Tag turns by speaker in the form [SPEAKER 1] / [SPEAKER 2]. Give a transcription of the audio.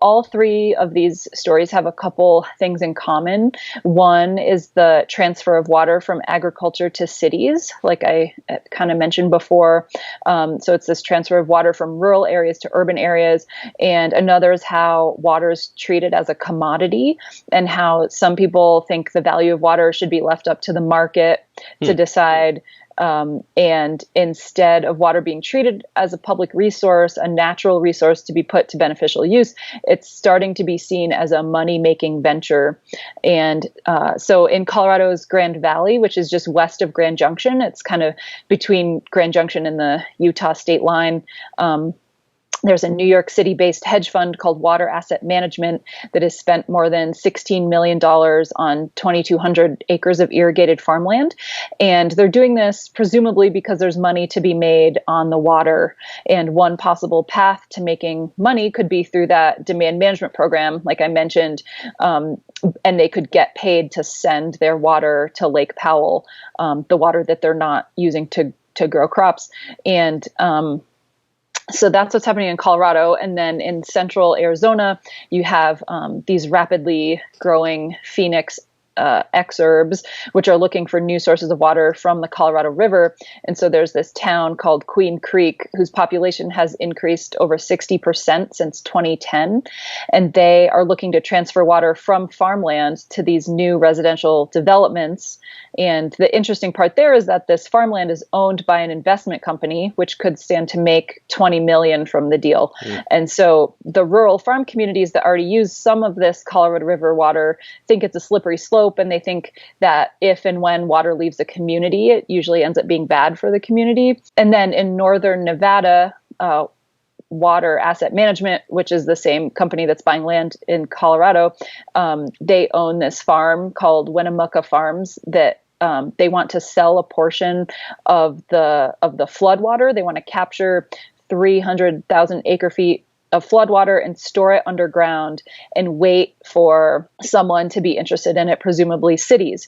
[SPEAKER 1] All three of these stories have a couple things in common. One is the transfer of water from agriculture to cities, like I kind of mentioned before. So it's this transfer of water from rural areas to urban areas. And another is how water is treated as a commodity, and how some people think the value of water should be left up to the market to decide. And instead of water being treated as a public resource, a natural resource to be put to beneficial use, it's starting to be seen as a money-making venture. And so in Colorado's Grand Valley, which is just west of Grand Junction, it's kind of between Grand Junction and the Utah state line. There's a New York City-based hedge fund called Water Asset Management that has spent more than $16 million on 2,200 acres of irrigated farmland. And they're doing this presumably because there's money to be made on the water. And one possible path to making money could be through that demand management program, like I mentioned. And they could get paid to send their water to Lake Powell, the water that they're not using to grow crops. And so that's what's happening in Colorado. And then in central Arizona, you have these rapidly growing Phoenix exurbs, which are looking for new sources of water from the Colorado River. And so there's this town called Queen Creek, whose population has increased over 60% since 2010. And they are looking to transfer water from farmland to these new residential developments. And the interesting part there is that this farmland is owned by an investment company, which could stand to make $20 million from the deal. And so the rural farm communities that already use some of this Colorado River water think it's a slippery slope, and they think that if and when water leaves a community, it usually ends up being bad for the community. And then in northern Nevada, Water Asset Management, which is the same company that's buying land in Colorado, they own this farm called Winnemucca Farms that they want to sell a portion of the flood water. They want to capture 300,000 acre feet of floodwater and store it underground and wait for someone to be interested in it, presumably cities.